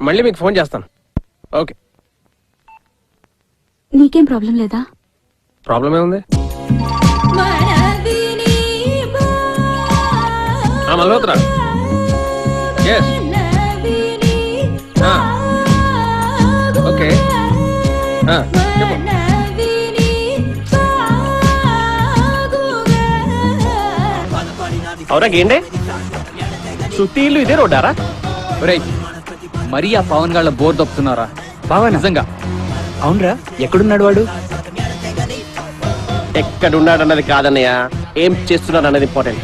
మళ్ళీ మీకు ఫోన్ చేస్తాను. ఓకే. నీకేం ప్రాబ్లం లేదా? ప్రాబ్లం ఏముంది? మల్హోత్రా. ఎస్. ఓకే. చెప్పు. అవురా గేండే, సుతీలు ఇదే రోడ్డారా? ఒరేయ్, మరీ ఆ పవన్ గాళ్ళ బోర్ దొప్పుతున్నారా? బావా నిజంగా? అవునరా, ఎక్కడున్నాడు వాడు? ఎక్కడున్నాడన్నది కాదన్నయ్య, ఏం చేస్తున్నాడు అన్నది ఇంపార్టెంట్.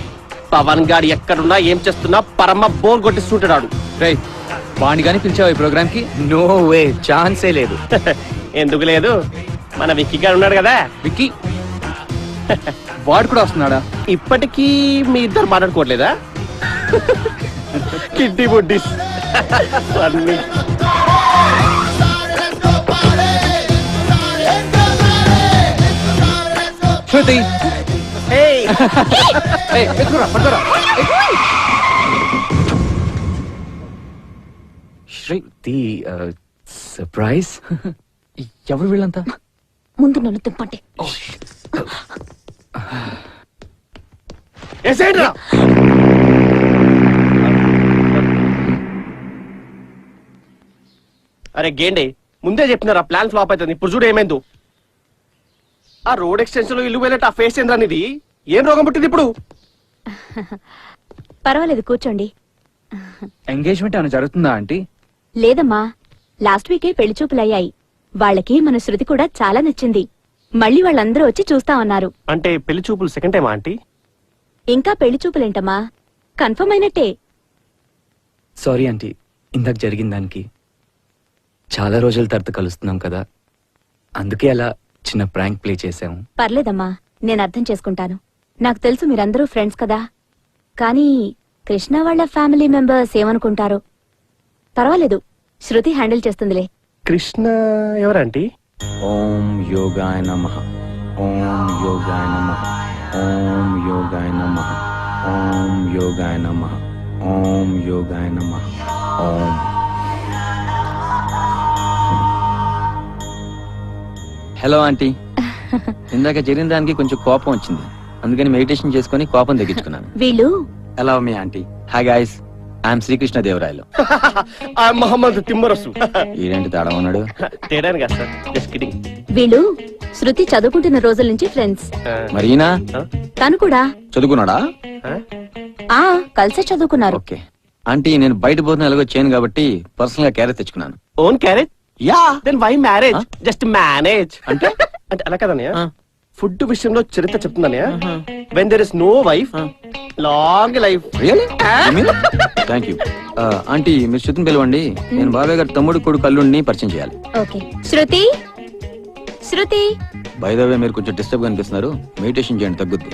పవన్ గాడు ఎక్కడున్నా ఏం చేస్తున్నా పరమ బోర్ కొట్టిస్తుంటాడు. రేయ్, వాణ్ణి గాని పిలిచావు ఈ ప్రోగ్రామ్ కి? నో వే, ఛాన్సే లేదు. ఎందుకు లేదు? మన విక్కీ గారు ఉన్నాడు కదా. విక్కీ వాడు కూడా వస్తున్నాడా? ఇప్పటికీ మీ ఇద్దరు మాట్లాడుకోవట్లేదా? కిడ్డీ బుడ్డీస్ అన్ని. శృతి, ఏయ్, ఏయ్, ఎత్తుకురా, పట్టుకురా. శృతి, సర్ప్రైజ్. ఎవరు వీళ్ళంతా? ముందు నన్ను తిప్పండి. ఏసేంట్రా? అరే గేండే, ముందే చెప్పినారా ప్లాన్ ఫ్లాప్ అవుతుంది. ఇప్పుడు చూడు ఏమైందో. ఆ రోడ్ ఎక్స్టెన్షన్ లో ఇల్లు వెళ్ళట్టు ఆ ఫేస్ ఏంద్రనిది? ఏం రోగం పుట్టింది ఇప్పుడు? పర్వాలేదు, కూర్చోండి. ఎంగేజ్మెంట్ ఏమైనా జరుగుతుందా ఆంటీ? లేదమ్మా, లాస్ట్ వీకే పెళ్లి చూపులయ్యాయి. వాళ్ళకి మన శృతి కూడా చాలా నచ్చింది. మళ్ళీ వాళ్ళందరూ వచ్చి చూస్తామన్నారు. అంటే పెళ్లి చూపులు సెకండ్ టైమా ఆంటీ? ఇంకా పెళ్లి చూపులేంటమ్మా, కన్ఫర్మ్ అయినట్టే. సారీ ఆంటీ, ఇందాక జరిగిన దానికి. చాలా రోజుల తర్వాత కలుస్తున్నాం కదా, అందుకే అలా చిన్న ప్రాంక్ ప్లే చేసాము. పర్లేదమ్మా, నేను అర్థం చేసుకుంటాను. నాకు తెలుసు మీరందరూ ఫ్రెండ్స్ కదా. కానీ కృష్ణ వాళ్ళ ఫ్యామిలీ మెంబర్స్ ఏమనుకుంటారో. పర్వాలేదు, శృతి హ్యాండిల్ చేస్తుందిలే. కృష్ణ ఎవరంటీ? ఓం యోగాయ నమః, ఓం యోగాయ నమః, ఓం యోగాయ నమః, ఓం యోగాయ నమః, ఓం యోగాయ నమః, ఓం. హలో ఆంటీ, ఇందాక జరిగిన దానికి కొంచెం కోపం వచ్చింది, అందుకని మెడిటేషన్ చేసుకుని కోపం తగ్గించుకున్నాను. వీళ్ళు ఎలా మీ aunty? Hi guys, I am Srikrishna Devarayalu. Mahammad Timmarasu. ఈడేంటి తేడా ఉన్నాడు? తేడాను కదా సార్, జస్ట్ కిడింగ్. వీళ్ళు శృతి చదువుకుంటున్న రోజుల నుంచి ఫ్రెండ్స్. మరీనా తను కూడా చదువుకున్నాడా? ఆ కలిసే చదువుకున్నారు. ఓకే ఆంటీ, నేను బయట పోతున్నా ఎలాగో చేయను కాబట్టి పర్సనల్ గా క్యారెట్ తెచ్చుకున్నాను. Own carriage? Yeah. Then why marriage? Just manage అంటే అంటే అలా కదన్నయ్య, ఫుడ్ విషయంలో చరిత్ర చెప్తుందన్నయ్య. When there is no wife, long life. Really? Thank you aunty. మీరు శృతిని పిలవండి, నేను బాబాయ్ గారి తమ్ముడు కొడుకు అల్లుడిని పరిచయం చేయాలి. Okay. Shruti, Shruti. By the way, మీరు కొంచెం డిస్టర్బ్ గా అనిపిస్తున్నారు, మెడిటేషన్ చేయండి, తగ్గుద్ది.